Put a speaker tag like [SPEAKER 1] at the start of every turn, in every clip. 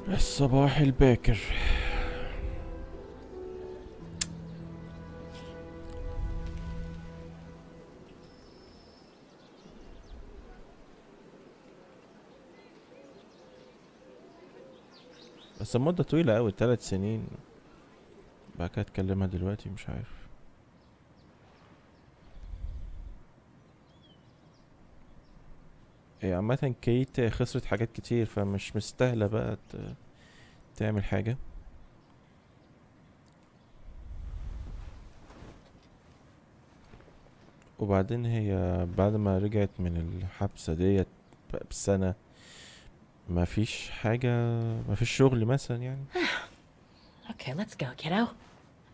[SPEAKER 1] الصباح الباكر. بس المدة طويلة اوي، 3 سنين. بعد كده اتكلمها دلوقتي مش عارف. هي عامة كيت خسرت حاجات كتير، فمش مستاهلة بقى تعمل حاجة. وبعدين هي بعد ما رجعت من الحبسة ديت بسنة، مفيش حاجة، مفيش شغل مثلا يعني.
[SPEAKER 2] Okay, let's go, kiddo.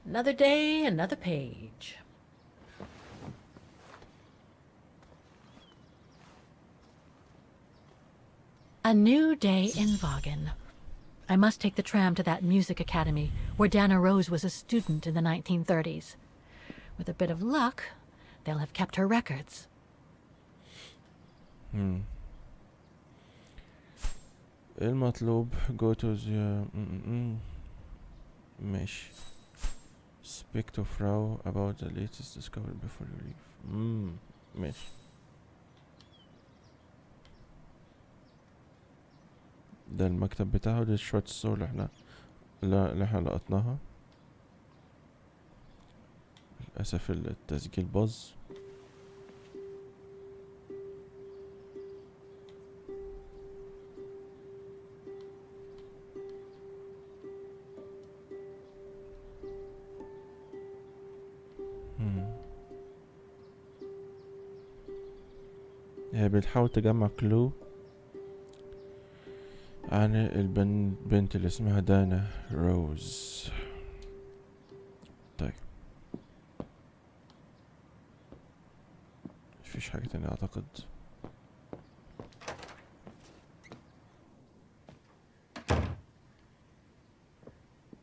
[SPEAKER 2] Another day, another page. A new day in Vagen. I must take the tram to that music academy where Dana Rose was a student in the 1930s. With a bit of luck, they'll have kept her records.
[SPEAKER 1] المطلوب go to the ماشي. Speak to Frau about the latest discovery before you leave. ماشي. ده المكتب بتاعه، دي شوية الصور اللي احنا لقطناها. للأسف التسجيل باظ. هي بتحاول تجمع كلو عن البنت اللي اسمها دانا روز. طيب مفيش حاجة تانية اعتقد.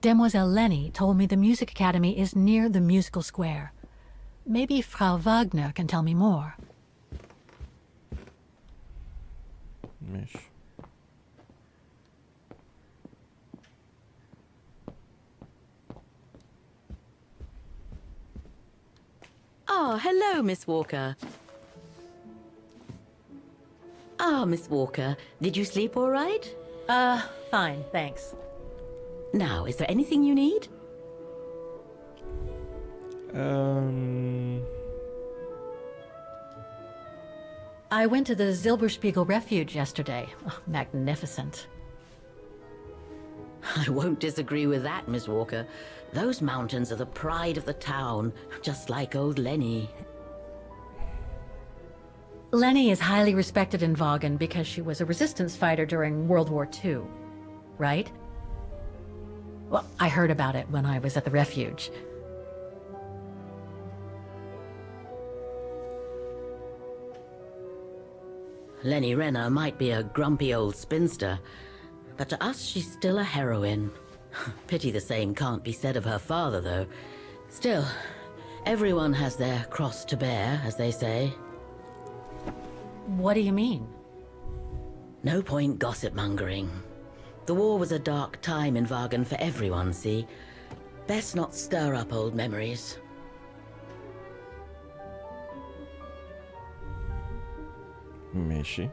[SPEAKER 2] Demoiselle Lenny told me the music academy is near the musical square. Maybe Frau Wagner can tell me more.
[SPEAKER 1] ماشي.
[SPEAKER 3] Oh, hello, Miss Walker. Ah, Miss Walker, did you sleep all right?
[SPEAKER 2] Fine, thanks.
[SPEAKER 3] Now, is there anything you need?
[SPEAKER 2] I went to the Zilberspiegel Refuge yesterday. Oh, magnificent.
[SPEAKER 3] I won't disagree with that, Miss Walker. Those mountains are the pride of the town, just like old Lenny.
[SPEAKER 2] Lenny is highly respected in Vagen because she was a resistance fighter during World War II, right? Well, I heard about it when I was at the refuge.
[SPEAKER 3] Lenny Renner might be a grumpy old spinster, but to us she's still a heroine. Pity the same can't be said of her father, though. Still, everyone has their cross to bear, as they say.
[SPEAKER 2] What do you mean?
[SPEAKER 3] No point gossip-mongering. The war was a dark time in Vagen for everyone, see? Best not stir up old memories.
[SPEAKER 1] ماشي.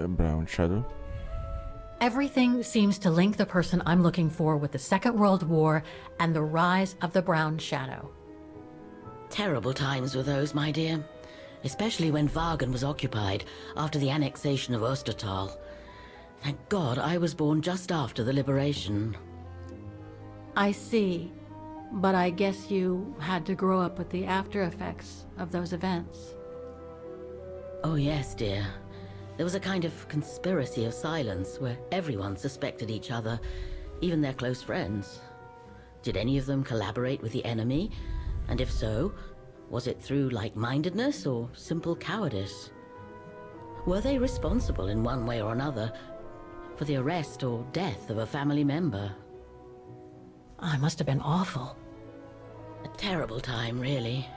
[SPEAKER 1] Brown shadow.
[SPEAKER 2] Everything seems to link the person I'm looking for with the Second World War and the rise of the Brown Shadow.
[SPEAKER 3] Terrible times were those, my dear. Especially when Vagen was occupied after the annexation of Ostertal. Thank God I was born just after the liberation.
[SPEAKER 2] I see. But I guess you had to grow up with the after effects of those events.
[SPEAKER 3] Oh yes, dear. There was a kind of conspiracy of silence where everyone suspected each other, even their close friends. Did any of them collaborate with the enemy? And if so, was it through like-mindedness or simple cowardice? Were they responsible in one way or another for the arrest or death of a family member?
[SPEAKER 2] I must have been awful.
[SPEAKER 3] A terrible time, really.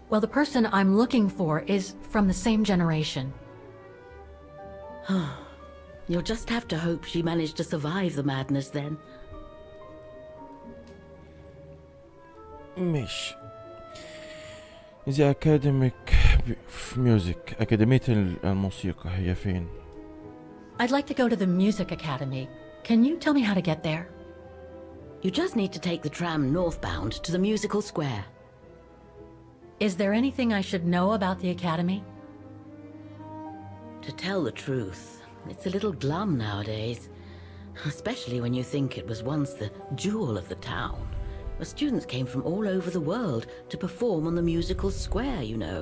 [SPEAKER 2] Well, the person I'm looking for is from the same generation.
[SPEAKER 3] You'll just have to hope she managed to survive the madness then.
[SPEAKER 1] ماشي. The Academic Music، أكاديمية الموسيقى هي فين؟
[SPEAKER 2] I'd like to go to the Music Academy. Can you tell me how to get there?
[SPEAKER 3] You just need to take the tram northbound to the musical square.
[SPEAKER 2] Is there anything I should know about the Academy?
[SPEAKER 3] To tell the truth, it's a little glum nowadays. Especially when you think it was once the jewel of the town, where students came from all over the world to perform on the musical square, you know.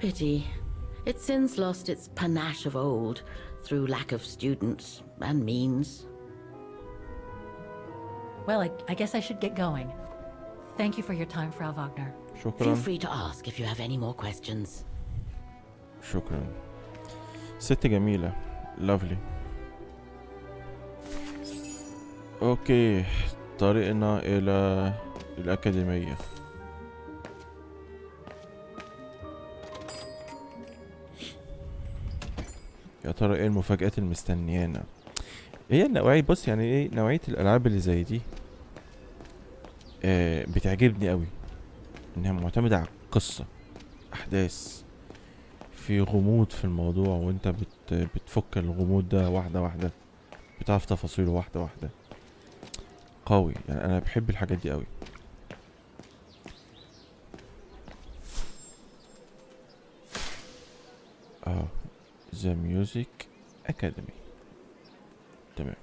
[SPEAKER 3] Pity. It's since lost its panache of old through lack of students and means.
[SPEAKER 2] Well, I guess I should get going. Thank you for your time, Frau Wagner.
[SPEAKER 3] Feel
[SPEAKER 1] شكرا.
[SPEAKER 3] free to ask if you have any more questions.
[SPEAKER 1] شكرا. ست جميلة. lovely. اوكي، طريقنا الى الأكاديمية. يا ترى ايه المفاجآت المستنيانا؟ هي النوعية، بص يعني ايه نوعية الألعاب اللي زي دي بتعجبني قوي، انها معتمدة على قصة، احداث، في غموض في الموضوع، وانت بتفك الغموض ده واحدة واحدة، بتعرف تفاصيله واحدة واحدة. قوي يعني، انا بحب الحاجات دي قوي. The Music Academy. تمام.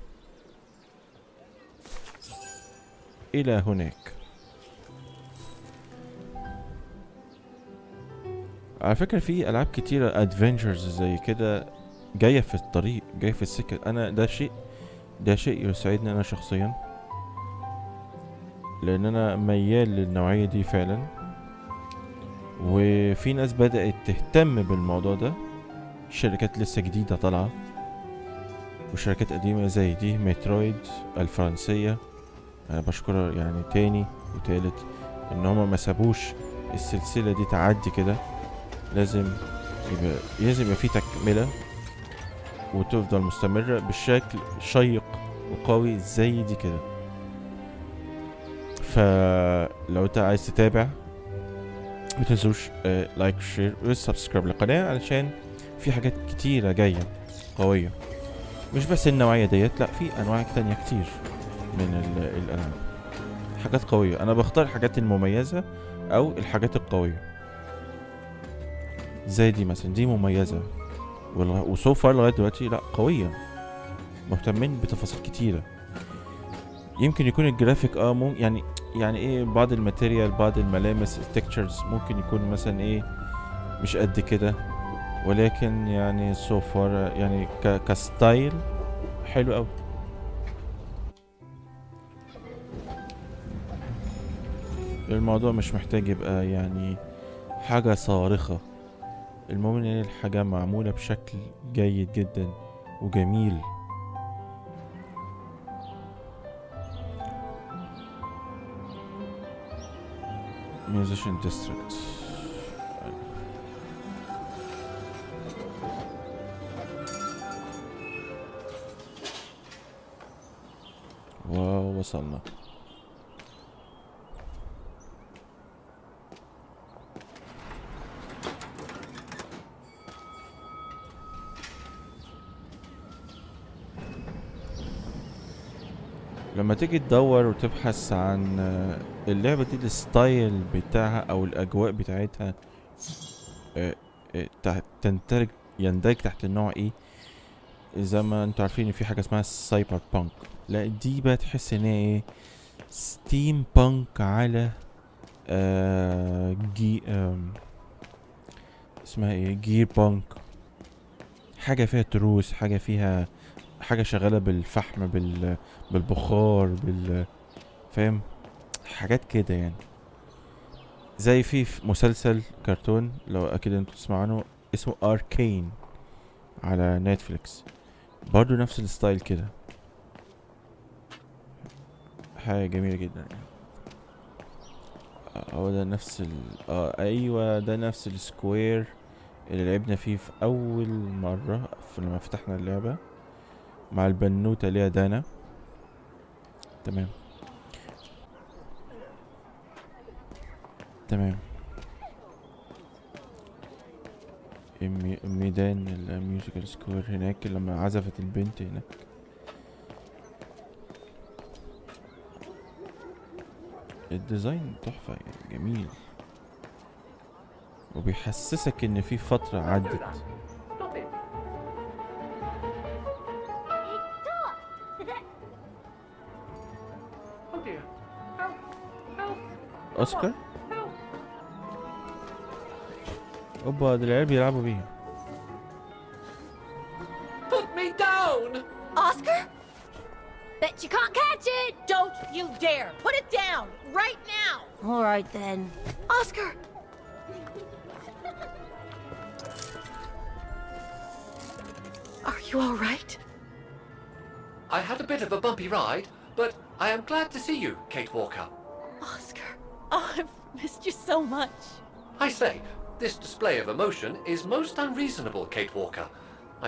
[SPEAKER 1] الى هناك. على فكرة في ألعاب كتيرة ادفنتشرز زي كده جاية في الطريق، جاية في السكة. أنا ده شيء يسعدني أنا شخصيا، لأن أنا ميال للنوعية دي فعلا، وفي ناس بدأت تهتم بالموضوع ده. شركات لسه جديدة طالعة، وشركات قديمة زي دي مترويد الفرنسية، أنا بشكر يعني تاني وتالت إن هما ما سابوش السلسلة دي تعدي كده. لازم يبقى في تكملة وتفضل مستمرة بالشكل شيق وقوي زي دي كده. فلو انت عايز تتابع متنسوش لايك وشير وسبسكرايب للقناة، علشان في حاجات كتيرة جاية قوية، مش بس النوعية ديت، لا في انواع تانية كتير من الالعاب، حاجات قوية. انا بختار الحاجات المميزة او الحاجات القوية زي دي مثلا، دي مميزة وسو فار لغاية دلوقتي لا قوية، مهتمين بتفاصيل كتيرة. يمكن يكون الجرافيك يعني ايه، بعض الماتيريال، بعض الملامس، التكتشرز ممكن يكون مثلا ايه مش قد كده، ولكن يعني سو فار يعني كستايل حلو قوي. الموضوع مش محتاج يبقى يعني حاجة صارخة، المهم ان الحاجة معمولة بشكل جيد جدا وجميل. Musician District. ووصلنا. لما تيجي تدور وتبحث عن اللعبة دي، الستايل بتاعها او الاجواء بتاعتها يندرج تحت النوع ايه. زي ما انتوا عارفين ان في حاجة اسمها سايبر بانك، لا دي بقى تحس ان ايه ستيم بانك على اسمها ايه جير بانك، حاجة فيها تروس، حاجة شغالة بالفحم، بالبخار، فاهم، حاجات كده يعني. زي في مسلسل كرتون لو اكيد انتوا تسمعوا عنه اسمه اركين على نتفليكس، برضو نفس الستايل كده، حاجة جميلة جدا يعني. هو ده نفس ايوه ده نفس السكوير اللي لعبنا فيه في اول مرة لما فتحنا اللعبة مع البنوتة اللي هي دانا. تمام تمام. ميدان الميوزيكال سكور هناك لما عزفت البنت هناك. الديزاين تحفة يعني جميل، وبيحسسك ان في فترة عدت. اوسكار اوبا، ده العيال بيلعبوا بيها.
[SPEAKER 4] Put me down!
[SPEAKER 2] Oscar? Bet you can't catch it!
[SPEAKER 5] Don't you dare! Put it down! Right now!
[SPEAKER 2] All right then. Oscar! Are you all right?
[SPEAKER 4] I had a bit of a bumpy ride, but I am glad to see you, Kate Walker.
[SPEAKER 5] Oscar, oh, I've missed you so much.
[SPEAKER 4] I say, this display of emotion is most unreasonable, Kate Walker.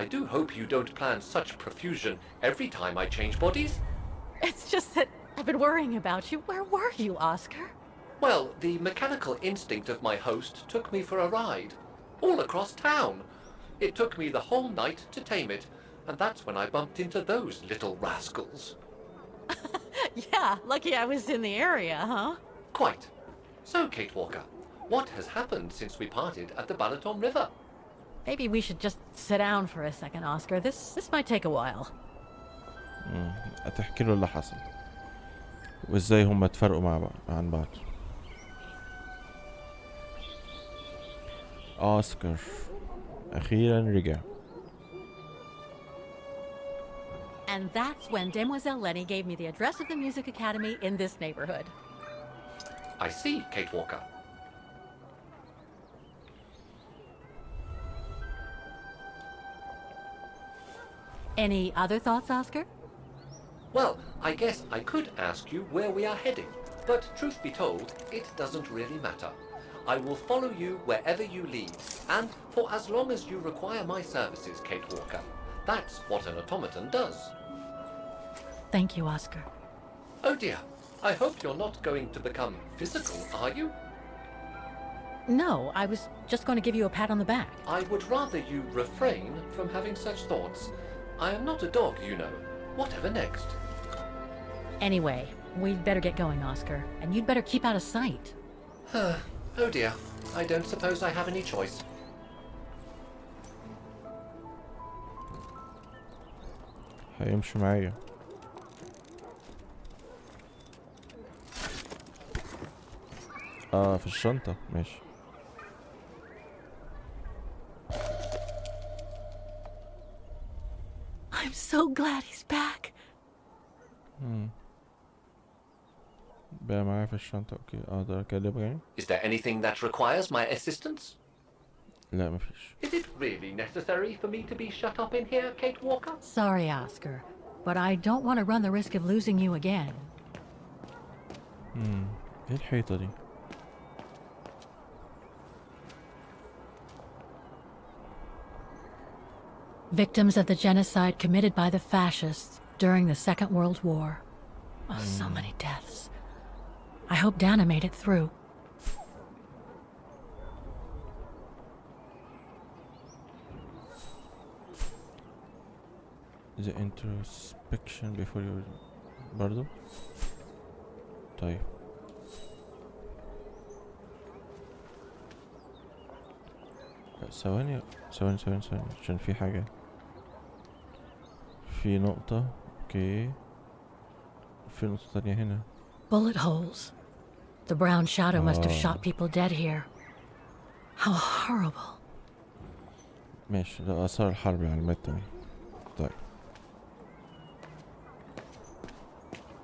[SPEAKER 4] I do hope you don't plan such profusion every time I change bodies.
[SPEAKER 5] It's just that I've been worrying about you. Where were you, Oscar?
[SPEAKER 4] Well, the mechanical instinct of my host took me for a ride, all across town. It took me the whole night to tame it, and that's when I bumped into those little rascals.
[SPEAKER 5] Yeah, lucky I was in the area, huh?
[SPEAKER 4] Quite. So, Kate Walker, what has happened since we parted at the Balaton River?
[SPEAKER 5] Maybe we should just sit down for a second, Oscar. This might take a while.
[SPEAKER 1] هتحكي له اللي حصل وازاي هم اتفرقوا مع بعض عن بعض. اوسكار اخيرا رجع.
[SPEAKER 5] And that's when Demoiselle Lenny gave me the address of the music academy in this neighborhood.
[SPEAKER 4] I see, Kate Walker.
[SPEAKER 5] Any other thoughts, Oscar?
[SPEAKER 4] Well, I guess I could ask you where we are heading, but truth be told, it doesn't really matter. I will follow you wherever you lead, and for as long as you require my services, Kate Walker. That's what an automaton does.
[SPEAKER 2] Thank you, Oscar.
[SPEAKER 4] Oh dear, I hope you're not going to become physical, are you?
[SPEAKER 5] No, I was just going to give you a pat on the back.
[SPEAKER 4] I would rather you refrain from having such thoughts. I am not a dog, you know. Whatever next?
[SPEAKER 5] Anyway, we'd better get going, Oscar, and you'd better keep out of sight.
[SPEAKER 4] Oh dear, I don't suppose I have any choice.
[SPEAKER 1] هيمشي معايا. في الشنطة ماشي.
[SPEAKER 2] I'm so glad he's back.
[SPEAKER 1] بقى معايا في الشنطة. اوكي اقدر اكلمه يعني؟
[SPEAKER 4] Is there anything that requires my assistance?
[SPEAKER 1] لا مفيش.
[SPEAKER 4] Is it really necessary for me to be shut up in here, Kate Walker?
[SPEAKER 2] Sorry, Oscar, but I don't want to run the risk of losing you again.
[SPEAKER 1] ايه الحيطة دي؟
[SPEAKER 2] Victims of the genocide committed by the fascists during the Second World War. Oh, so many deaths. I hope Dana made it through.
[SPEAKER 1] The introspection before you برضو. طيب ثواني عشان في حاجة، في نقطة. اوكي في نقطة تانية هنا.
[SPEAKER 2] Bullet holes. The brown shadow must have shot people dead here. How horrible.
[SPEAKER 1] ماشي، ده آثار الحرب العالمية التانية. طيب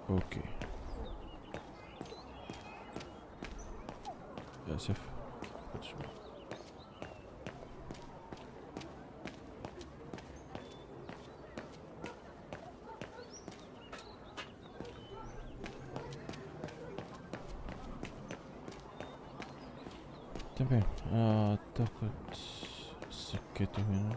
[SPEAKER 1] اوكي آسف. تمام. اعتقد فكيته هنا.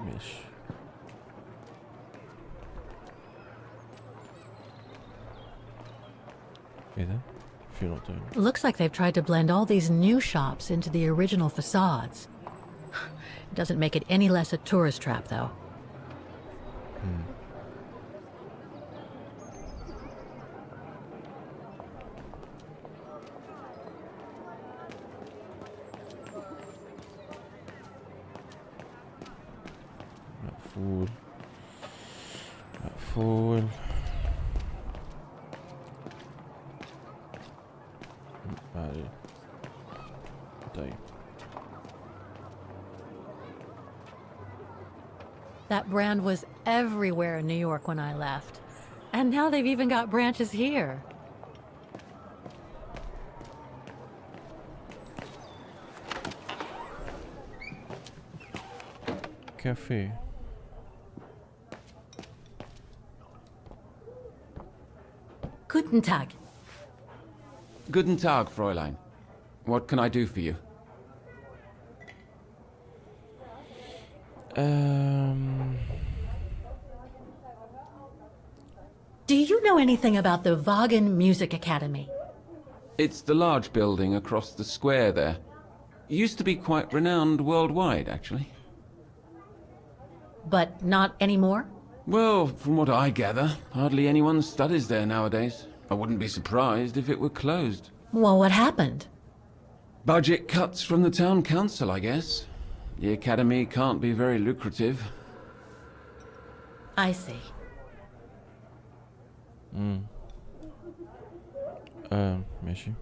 [SPEAKER 1] ماشي. ايه ده؟ في نقطة هنا.
[SPEAKER 2] Looks like they've tried to blend all these new shops into the original facades. It doesn't make it any less a tourist trap, though.
[SPEAKER 1] مقفول مقفول. عليه. طيب.
[SPEAKER 2] That brand was everywhere in New York when I left. And now they've even got branches here.
[SPEAKER 1] كافيه.
[SPEAKER 2] Guten Tag.
[SPEAKER 6] Guten Tag, Fräulein. What can I do for you?
[SPEAKER 2] Do you know anything about the Wagen Music Academy?
[SPEAKER 6] It's the large building across the square there. Used to be quite renowned worldwide, actually.
[SPEAKER 2] But not anymore?
[SPEAKER 6] Well, from what I gather, hardly anyone studies there nowadays. I wouldn't be surprised if it were closed.
[SPEAKER 2] Well, what happened?
[SPEAKER 6] Budget cuts from the town council, I guess. The academy can't be very lucrative.
[SPEAKER 2] I see.
[SPEAKER 1] ماشي.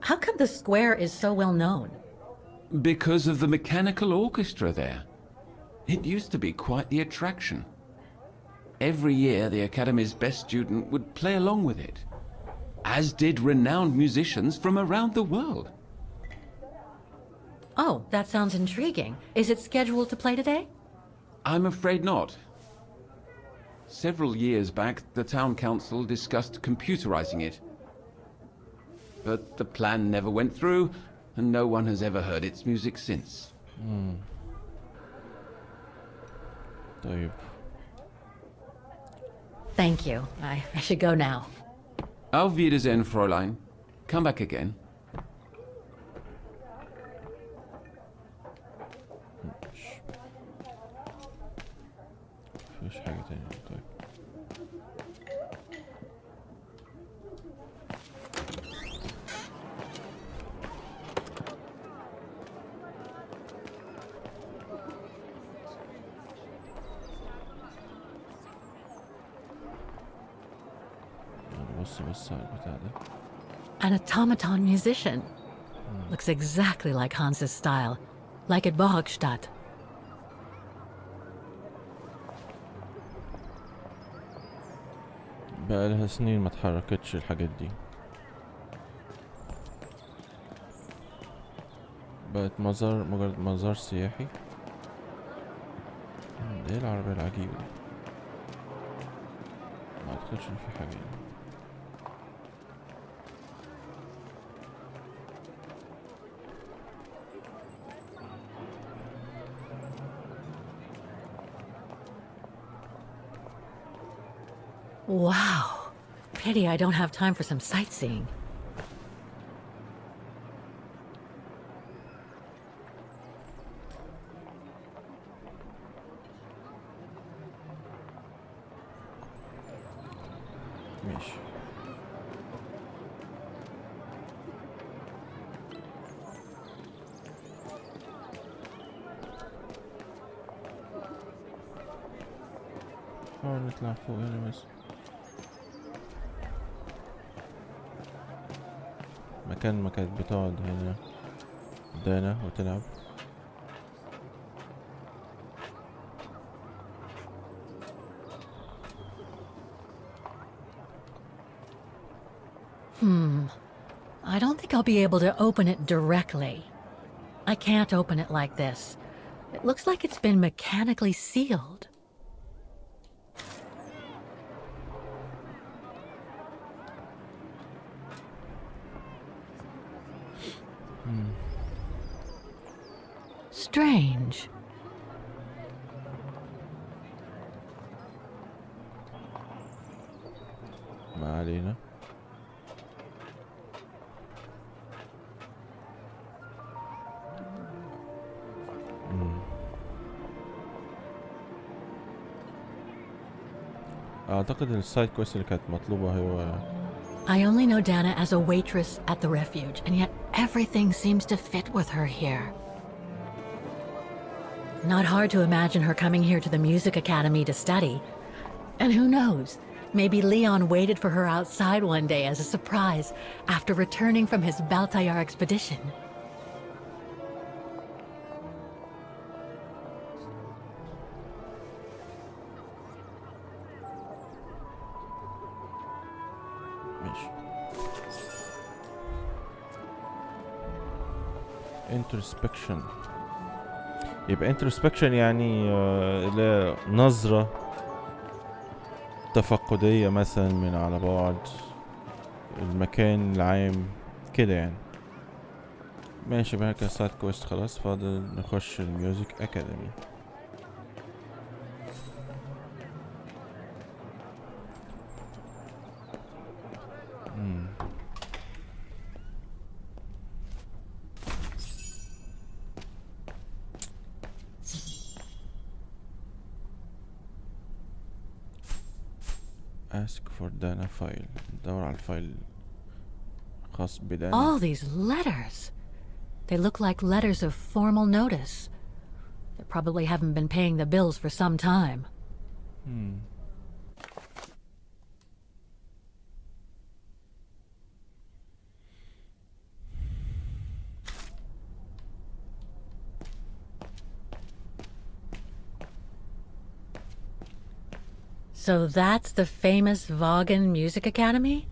[SPEAKER 2] How come the square is so well known?
[SPEAKER 6] Because of the mechanical orchestra there. It used to be quite the attraction. Every year, the Academy's best student would play along with it, as did renowned musicians from around the world.
[SPEAKER 2] Oh, that sounds intriguing. Is it scheduled to play today?
[SPEAKER 6] I'm afraid not. Several years back, the town council discussed computerizing it. But the plan never went through, and no one has ever heard its music since.
[SPEAKER 1] طيب.
[SPEAKER 2] Thank you. I should go now.
[SPEAKER 6] Auf Wiedersehen, Fräulein. Come back again.
[SPEAKER 1] مفيش حاجة تانية. طيب. بص على البتاع ده.
[SPEAKER 2] An automaton musician. Looks exactly like Hans's style. Like at Bohogstadt.
[SPEAKER 1] بقالها سنين ما اتحركتش الحاجات دي. بقت مجرد مزار سياحي. ايه العربية العجيبة دي؟ ما اعتقدش ان في حاجة يعني.
[SPEAKER 2] Wow. Pity I don't have time for some sightseeing.
[SPEAKER 1] ماشي. نطلع فوق هنا بس. مكان ما كانت بتقعد هنا دانا وتلعب.
[SPEAKER 2] I don't think I'll be able to open it directly. I can't open it like this. It looks like it's been mechanically sealed. Strange.
[SPEAKER 1] ما علينا. اعتقد السايد كويست اللي كانت مطلوبة هو
[SPEAKER 2] I only know Dana as a waitress at the refuge, and yet everything seems to fit with her here. Not hard to imagine her coming here to the music academy to study. And who knows, maybe Leon waited for her outside one day as a surprise after returning from his Baltayar expedition.
[SPEAKER 1] introspection. يبقى introspection يعني نظرة تفقدية مثلا من على بعد المكان العام كده يعني. ماشي بقى كسايد كويست خلاص، فاضل نخش الميوزك اكاديمي. ask for Dana file. ندور على الفايل خاص بدانا.
[SPEAKER 2] All these letters. They look like letters of formal notice. They probably haven't been paying the bills for some time. So that's the famous Vaughan Music Academy?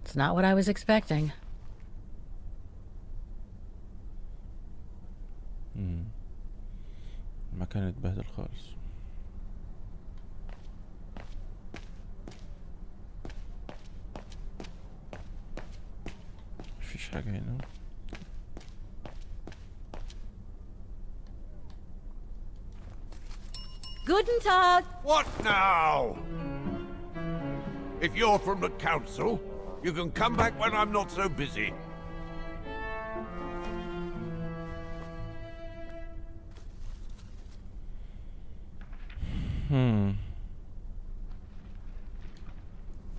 [SPEAKER 2] It's not what I was expecting.
[SPEAKER 1] المكان اتبهدل خالص. مفيش حاجة هنا.
[SPEAKER 5] Guten Tag!
[SPEAKER 7] What now? If you're from the council, you can come back when I'm not so busy.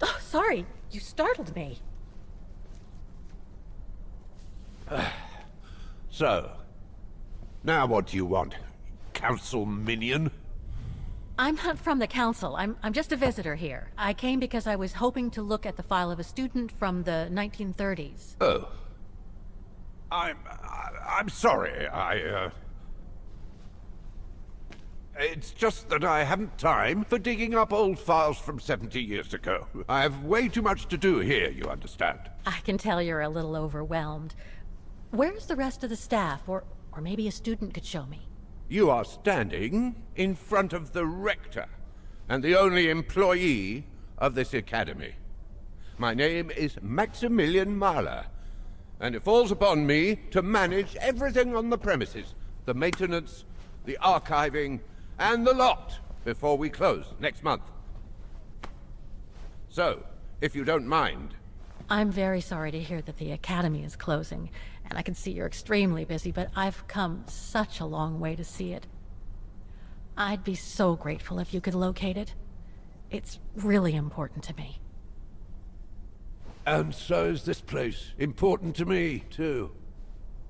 [SPEAKER 5] Oh, sorry, you startled me.
[SPEAKER 7] So, now what do you want, council minion?
[SPEAKER 2] I'm not from the council. I'm just a visitor here. I came because I was hoping to look at the file of a student from the 1930s.
[SPEAKER 7] Oh. I'm sorry, It's just that I haven't time for digging up old files from 70 years ago. I have way too much to do here, you understand.
[SPEAKER 2] I can tell you're a little overwhelmed. Where's the rest of the staff? Or maybe a student could show me.
[SPEAKER 7] You are standing in front of the rector, and the only employee of this academy. My name is Maximilian Mahler, and it falls upon me to manage everything on the premises. The maintenance, the archiving, and the lot before we close next month. So, if you don't mind...
[SPEAKER 2] I'm very sorry to hear that the academy is closing, and I can see you're extremely busy, but I've come such a long way to see it. I'd be so grateful if you could locate it. It's really important to me.
[SPEAKER 7] And so is this place important to me, too.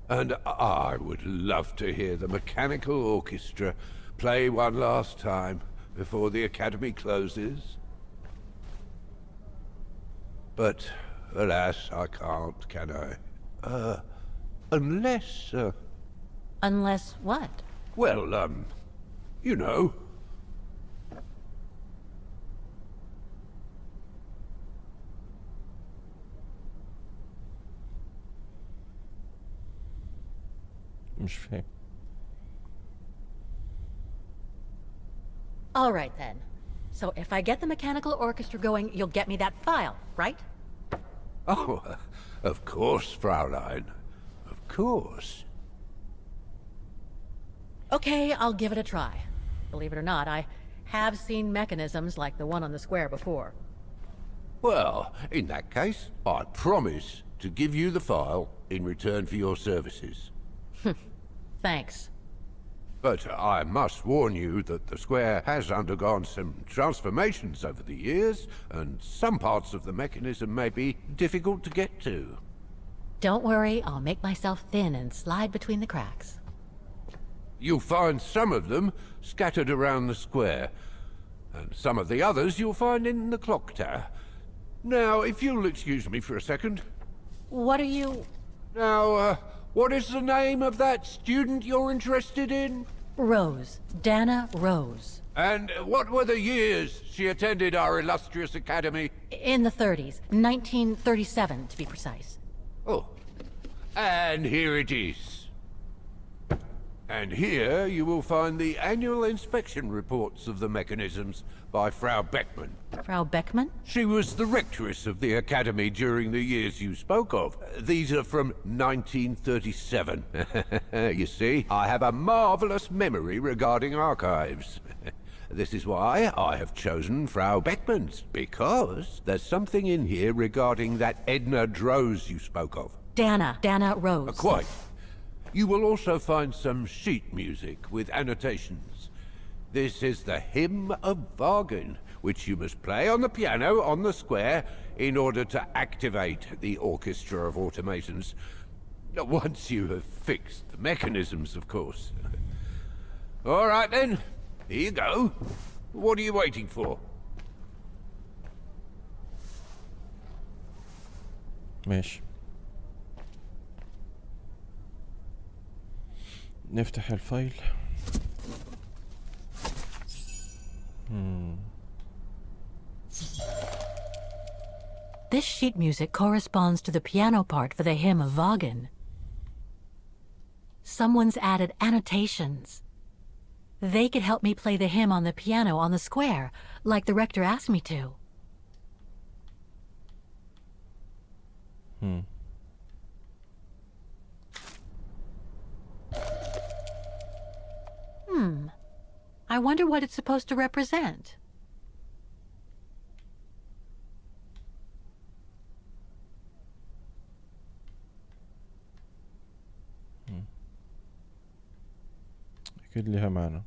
[SPEAKER 7] And I would love to hear the mechanical orchestra play one last time before the academy closes. But Alas, I can't, can I? Unless,
[SPEAKER 5] Unless what?
[SPEAKER 7] well, you know.
[SPEAKER 1] مش فاهم.
[SPEAKER 5] All right then. So if I get the mechanical orchestra going, you'll get me that file, right?
[SPEAKER 7] Oh, of course, Fraulein. Of course.
[SPEAKER 5] Okay, I'll give it a try. Believe it or not, I have seen mechanisms like the one on the square before.
[SPEAKER 7] Well, in that case, I promise to give you the file in return for your services.
[SPEAKER 5] Thanks.
[SPEAKER 7] But I must warn you that the square has undergone some transformations over the years, and some parts of the mechanism may be difficult to get to.
[SPEAKER 5] Don't worry, I'll make myself thin and slide between the cracks.
[SPEAKER 7] You'll find some of them scattered around the square, and some of the others you'll find in the clock tower. Now, if you'll excuse me for a second.
[SPEAKER 5] What are you...
[SPEAKER 7] Now, what is the name of that student you're interested in?
[SPEAKER 5] Rose. Dana Rose.
[SPEAKER 7] And what were the years she attended our illustrious academy?
[SPEAKER 5] In the 30s. 1937, to be precise.
[SPEAKER 7] Oh, and here it is. And here you will find the annual inspection reports of the mechanisms by Frau Beckmann.
[SPEAKER 5] Frau Beckmann?
[SPEAKER 7] She was the rectress of the academy during the years you spoke of. These are from 1937. You see, I have a marvelous memory regarding archives. This is why I have chosen Frau Beckmann's, because there's something in here regarding that Edna Droz you spoke of.
[SPEAKER 5] Dana Rose.
[SPEAKER 7] Quite. You will also find some sheet music with annotations. This is the Hymn of Wagen, which you must play on the piano on the square in order to activate the orchestra of automatons. Once you have fixed the mechanisms, of course. All right then, here you go. What are you waiting for?
[SPEAKER 1] ماشي. نفتح الفايل.
[SPEAKER 2] This sheet music corresponds to the piano part for the Hymn of Wagen. Someone's added annotations. They could help me play the hymn on the piano on the square, like the rector asked me to. I wonder what it's supposed to represent.
[SPEAKER 1] أكيد لها معنى.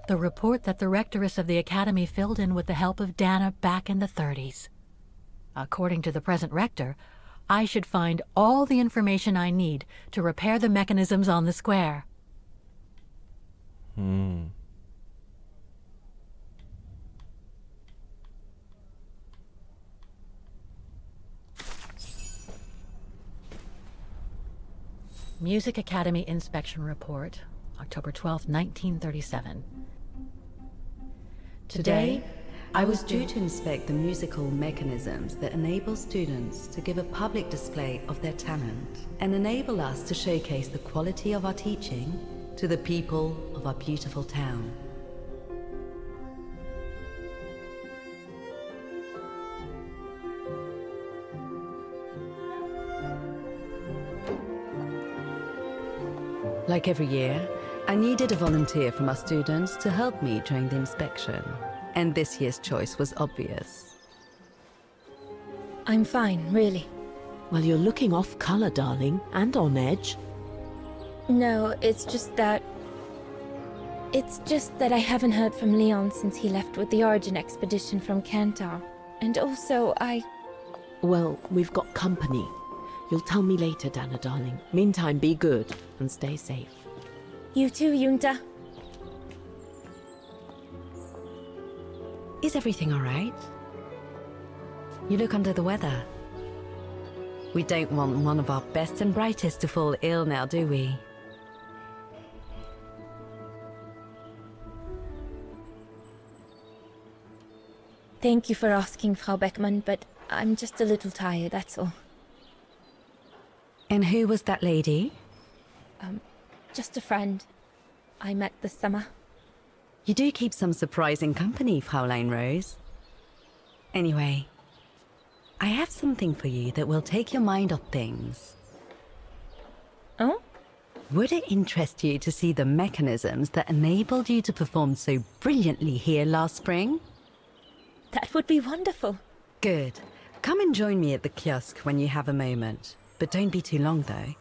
[SPEAKER 2] The report that the rectoress of the academy filled in with the help of Dana back in the 30s. According to the present rector, I should find all the information I need to repair the mechanisms on the square. Music Academy Inspection Report, October 12, 1937.
[SPEAKER 8] Today, I was due to inspect the musical mechanisms that enable students to give a public display of their talent and enable us to showcase the quality of our teaching to the people of our beautiful town. Like every year, I needed a volunteer from our students to help me during the inspection. And this year's choice was obvious.
[SPEAKER 9] I'm fine, really.
[SPEAKER 10] Well, you're looking off color, darling, and on edge.
[SPEAKER 9] No, it's just that I haven't heard from Leon since he left with the Origin expedition from Kantar. And also,
[SPEAKER 10] Well, we've got company. You'll tell me later, Dana, darling. Meantime, be good and stay safe.
[SPEAKER 9] You too, Yunta.
[SPEAKER 8] Is everything all right? You look under the weather. We don't want one of our best and brightest to fall ill now, do we?
[SPEAKER 9] Thank you for asking, Frau Beckmann, but I'm just a little tired, that's all.
[SPEAKER 8] And who was that lady?
[SPEAKER 9] Just a friend I met this summer.
[SPEAKER 8] You do keep some surprising company, Fräulein Rose. Anyway, I have something for you that will take your mind off things.
[SPEAKER 9] Oh?
[SPEAKER 8] Would it interest you to see the mechanisms that enabled you to perform so brilliantly here last spring?
[SPEAKER 9] That would be wonderful.
[SPEAKER 8] Good. Come and join me at the kiosk when you have a moment. But don't be too long, though.